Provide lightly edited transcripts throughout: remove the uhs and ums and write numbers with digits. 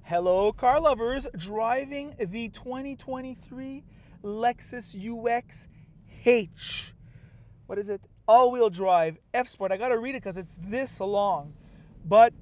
Hello car lovers, driving the 2023 Lexus UX H. What is it? All-wheel drive F-Sport. I gotta read it because it's this long, but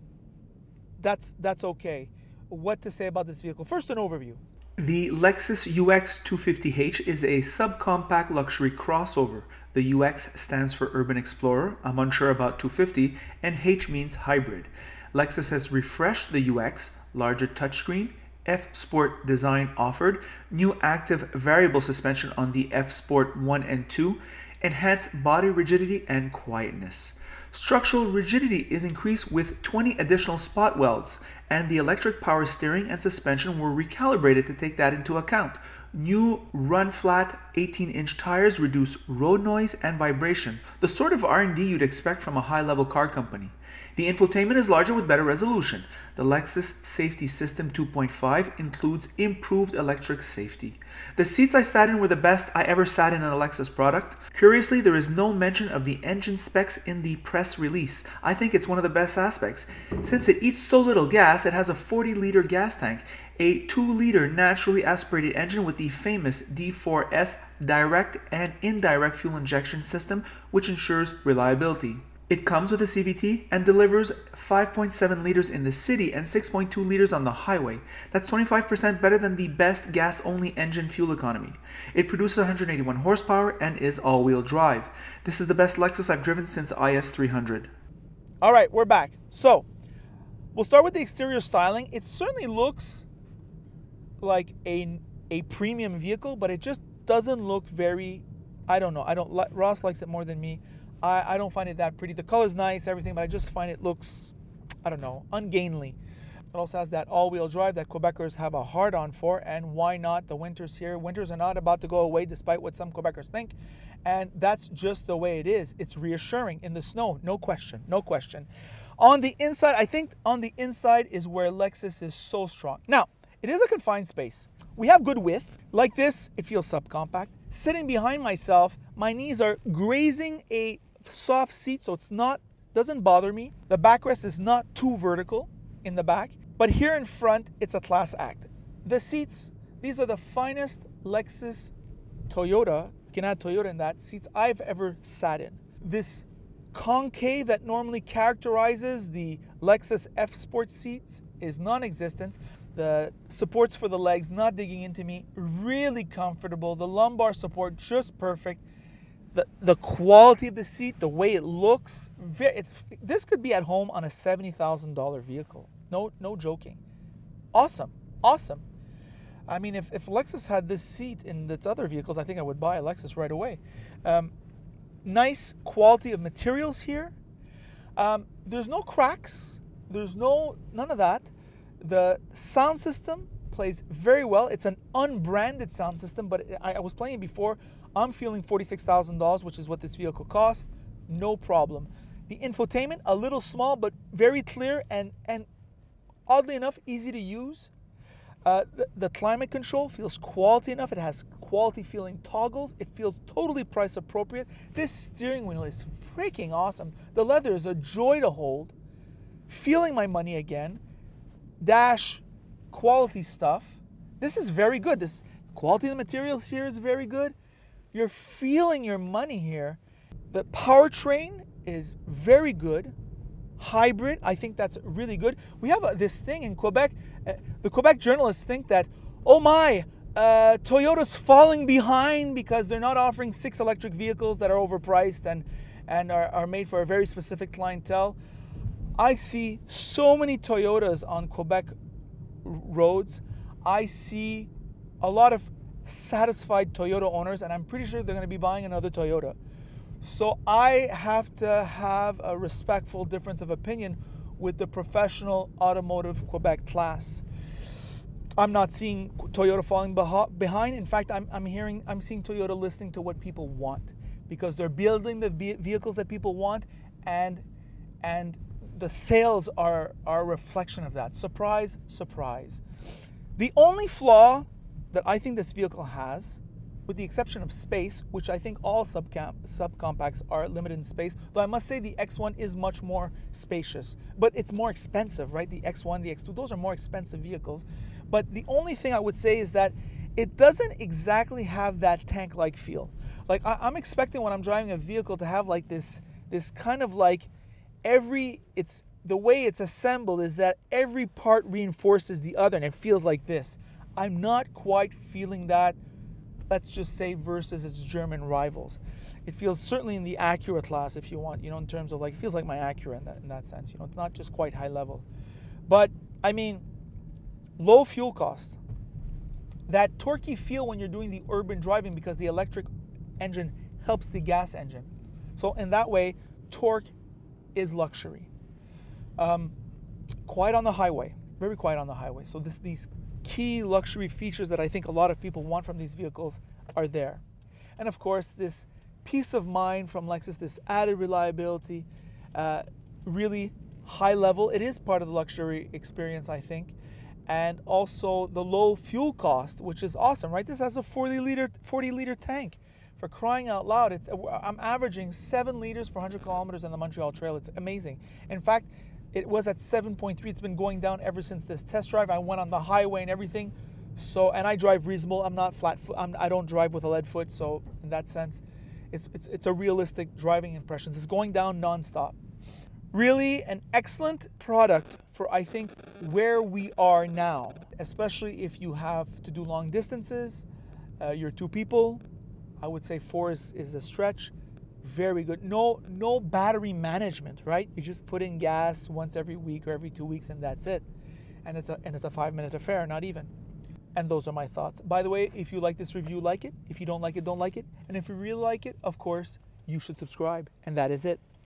that's okay. What to say about this vehicle? First, an overview. The Lexus UX 250H is a subcompact luxury crossover. The UX stands for Urban Explorer, I'm unsure about 250, and H means hybrid. Lexus has refreshed the UX, larger touchscreen, F-Sport design offered, new active variable suspension on the F-Sport 1 and 2, enhanced body rigidity and quietness. Structural rigidity is increased with 20 additional spot welds, and the electric power steering and suspension were recalibrated to take that into account. New run-flat 18-inch tires reduce road noise and vibration, the sort of R&D you'd expect from a high-level car company. The infotainment is larger with better resolution. The Lexus Safety System 2.5 includes improved electric safety. The seats I sat in were the best I ever sat in a Lexus product. Curiously, there is no mention of the engine specs in the press release. I think it's one of the best aspects. Since it eats so little gas, it has a 40-liter gas tank, a 2-liter naturally aspirated engine with the famous D4S direct and indirect fuel injection system, which ensures reliability. It comes with a CVT and delivers 5.7 liters in the city and 6.2 liters on the highway. That's 25% better than the best gas-only engine fuel economy. It produces 181 horsepower and is all-wheel drive. This is the best Lexus I've driven since IS300. All right, we're back. So, we'll start with the exterior styling. It certainly looks like a premium vehicle, but it just doesn't look very, I don't know. Ross likes it more than me. I don't find it that pretty. The color's nice, everything, but I just find it looks, I don't know, ungainly. It also has that all-wheel drive that Quebecers have a hard-on for, and why not? The winters here. Winters are not about to go away despite what some Quebecers think, and that's just the way it is. It's reassuring in the snow, no question, no question. On the inside, I think on the inside is where Lexus is so strong. Now, it is a confined space. We have good width. Like this, it feels subcompact. Sitting behind myself, my knees are grazing a soft seat, so doesn't bother me. The backrest is not too vertical in the back, but here in front, it's a class act. The seats, these are the finest Lexus Toyota, you can add Toyota in that, seats I've ever sat in. This concave that normally characterizes the Lexus F-Sport seats is non-existent. The supports for the legs not digging into me, really comfortable. The lumbar support just perfect. The quality of the seat, the way it looks, this could be at home on a $70,000 vehicle. No joking. Awesome, awesome. I mean, if Lexus had this seat in its other vehicles, I think I would buy a Lexus right away. Nice quality of materials here. There's no cracks. There's none of that. The sound system plays very well. It's an unbranded sound system, but I was playing it before. I'm feeling $46,000, which is what this vehicle costs. No problem. The infotainment, a little small, but very clear and oddly enough, easy to use. The climate control feels quality enough. It has quality feeling toggles. It feels totally price appropriate. This steering wheel is freaking awesome. The leather is a joy to hold. Feeling my money again. Dash quality stuff. This is very good. This quality of the materials here is very good. You're feeling your money here. The powertrain is very good. Hybrid, I think that's really good. We have this thing in Quebec. The Quebec journalists think that, oh my, Toyota's falling behind because they're not offering 6 electric vehicles that are overpriced and are made for a very specific clientele. I see so many Toyotas on Quebec roads. I see a lot of satisfied Toyota owners, and I'm pretty sure they're going to be buying another Toyota. So I have to have a respectful difference of opinion with the professional automotive Quebec class. I'm not seeing Toyota falling behind. In fact, I'm seeing Toyota listening to what people want, because they're building the vehicles that people want, and the sales are a reflection of that. Surprise, surprise. The only flaw that I think this vehicle has with the exception of space, which I think all subcompacts are limited in space, though I must say the X1 is much more spacious, but it's more expensive, right? The X1, the X2, those are more expensive vehicles. But the only thing I would say is that it doesn't exactly have that tank-like feel. Like I'm expecting when I'm driving a vehicle to have like this kind of like the way it's assembled is that every part reinforces the other and it feels like this. I'm not quite feeling that, let's just say, versus its German rivals. It feels certainly in the Acura class, if you want, in terms of like, it feels like my Acura in that sense. It's not just quite high level. But I mean, low fuel costs. That torquey feel when you're doing the urban driving because the electric engine helps the gas engine. So in that way, torque is luxury. Quiet on the highway, very quiet on the highway. So these key luxury features that I think a lot of people want from these vehicles are there. And of course, this peace of mind from Lexus, this added reliability, really high level. It is part of the luxury experience, I think. And also the low fuel cost, which is awesome, right? This has a 40 liter tank. For crying out loud, I'm averaging 7 liters per 100 kilometers on the Montreal Trail. It's amazing. In fact, it was at 7.3. It's been going down ever since this test drive. I went on the highway and everything. So, and I drive reasonable. I'm not flat foot. I don't drive with a lead foot. So in that sense, it's a realistic driving impressions. It's going down nonstop. Really an excellent product for, I think, where we are now, especially if you have to do long distances, you're 2 people. I would say 4 is a stretch. Very good. No battery management, right? You just put in gas once every week or every 2 weeks and that's it. And it's a 5-minute affair, not even. And those are my thoughts. By the way, if you like this review, like it. If you don't like it, don't like it. And if you really like it, of course, you should subscribe. And that is it.